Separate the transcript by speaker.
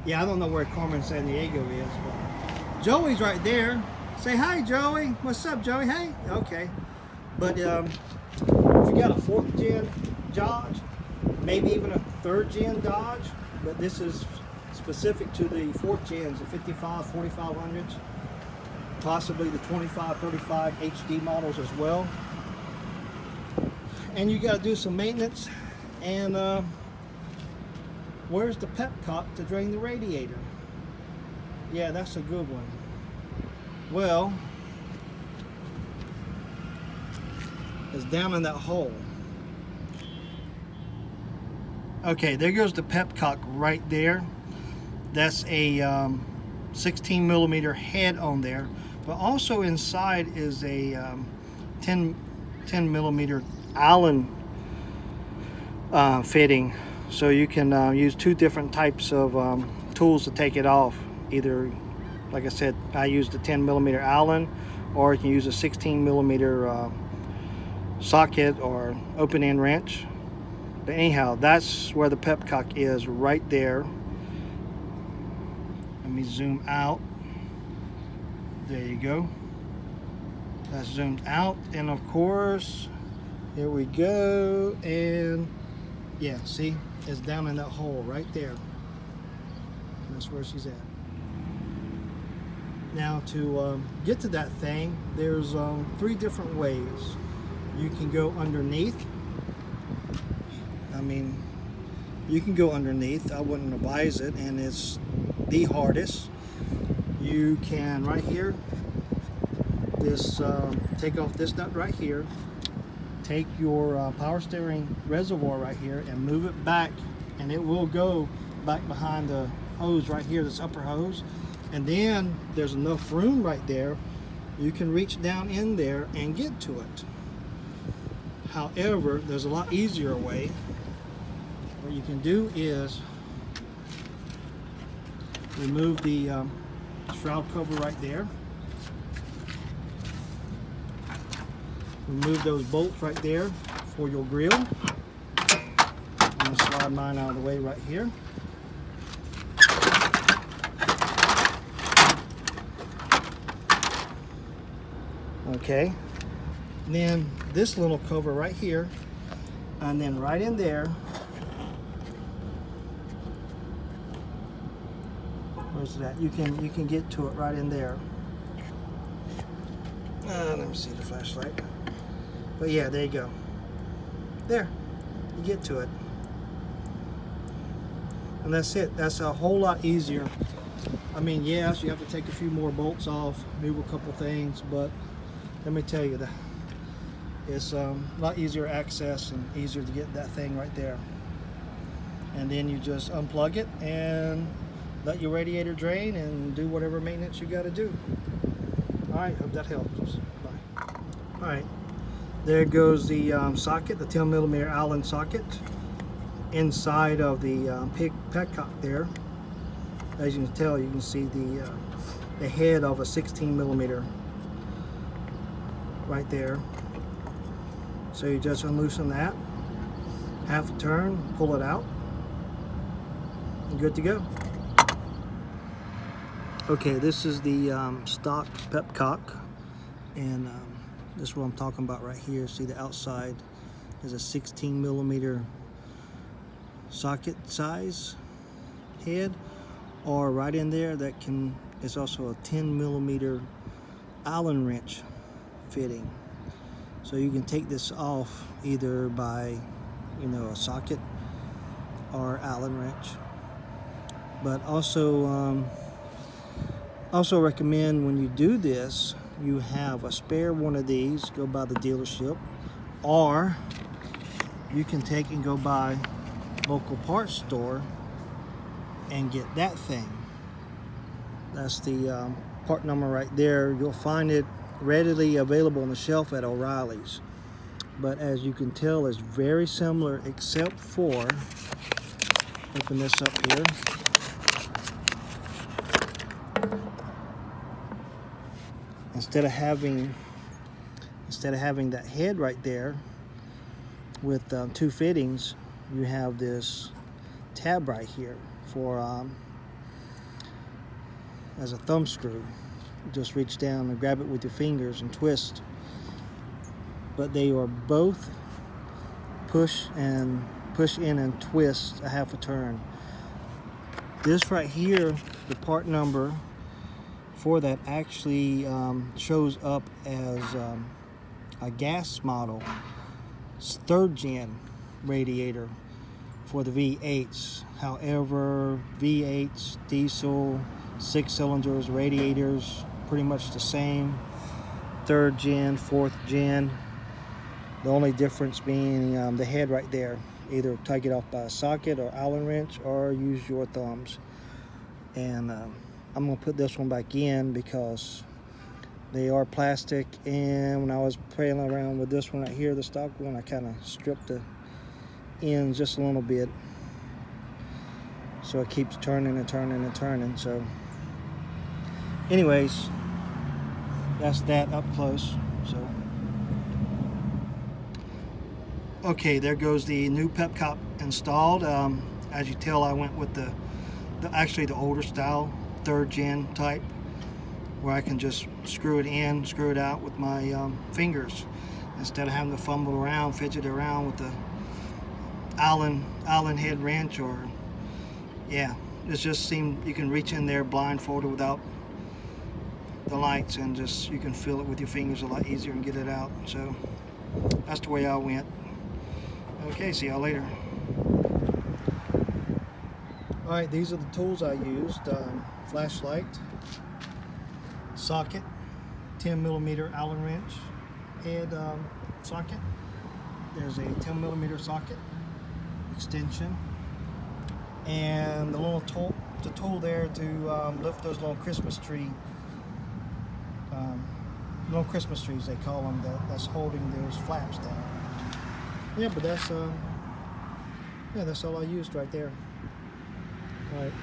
Speaker 1: Yeah, I don't know where Carmen, San Diego is, but Joey's right there. Say hi, Joey. What's up, Joey? Hey. Okay. But if you got a fourth gen Dodge, maybe even a third gen Dodge, but this is specific to the fourth gens, the 55, 4500s, possibly the 25, 35 HD models as well. And you got to do some maintenance. And where's the petcock to drain the radiator? Yeah, that's a good one. Well, it's down in that hole. Okay, there goes the petcock right there. That's a 16 millimeter head on there, but also inside is a 10 millimeter Allen fitting. So you can use two different types of tools to take it off. Either, like I said, I use the 10 millimeter Allen, or you can use a 16 millimeter socket or open end wrench. But anyhow, that's where the petcock is, right there. Let me zoom out. There you go. That's zoomed out, and of course, here we go. And yeah, see, it's down in that hole right there. That's where she's at. Now to get to that thing, there's 3 different ways. You can go underneath. I mean, you can go underneath. I wouldn't advise it, and it's the hardest. You can, right here, this take off this nut right here, take your power steering reservoir right here and move it back, and it will go back behind the hose right here, this upper hose. And then there's enough room right there, you can reach down in there and get to it. However, there's a lot easier way. What you can do is remove the shroud cover right there. Remove those bolts right there for your grill. I'm going to slide mine out of the way right here. Okay. And then this little cover right here, and then right in there, where's that? You can get to it right in there. Let me see the flashlight. But yeah, there you go. There, you get to it. And that's it. That's a whole lot easier. I mean, yes, you have to take a few more bolts off, move a couple things, but let me tell you that it's a lot easier access and easier to get that thing right there. And then you just unplug it and let your radiator drain and do whatever maintenance you got to do. All right, hope that helps. Bye. All right, there goes the socket, the 10 millimeter Allen socket inside of the petcock there. As you can tell, you can see the head of a 16 millimeter right there. So you just unloosen that, half a turn, pull it out, and good to go. Okay, this is the stock petcock, and this is what I'm talking about right here. See, the outside is a 16 millimeter socket size head, or right in there that is also a 10 millimeter Allen wrench fitting. So you can take this off either by, a socket or Allen wrench. But also recommend when you do this, you have a spare one of these, go by the dealership, or you can take and go by local parts store and get that thing. That's the part number right there. You'll find it readily available on the shelf at O'Reilly's. But as you can tell, it's very similar, except for, open this up here. Instead of having that head right there with 2 fittings, you have this tab right here for as a thumb screw. Just reach down and grab it with your fingers and twist. But they are both push in and twist a half a turn. This right here, the part number for that actually shows up as a gas model. It's 3rd gen radiator for the V8s. However, V8s, diesel, 6 cylinders, radiators, pretty much the same. 3rd gen, 4th gen. The only difference being the head right there. Either take it off by a socket or Allen wrench, or use your thumbs. And I'm going to put this one back in because they are plastic, and when I was playing around with this one right here, the stock one, I kind of stripped the ends just a little bit, so it keeps turning and turning and turning. So anyways, that's that up close. So okay, there goes the new petcock installed. As you tell, I went with actually the older style 3rd gen type, where I can just screw it in, screw it out with my fingers, instead of having to fumble around, fidget around with the Allen head wrench. Or yeah, it just seemed you can reach in there blindfolded without the lights, and just you can feel it with your fingers a lot easier and get it out. So that's the way I went. Okay, see y'all later. Alright, these are the tools I used. Flashlight, socket, 10mm Allen wrench, head socket. There's a 10mm socket, extension, and the little tool there to lift those little Christmas trees they call them, that's holding those flaps down. Yeah, but that's all I used right there. All right.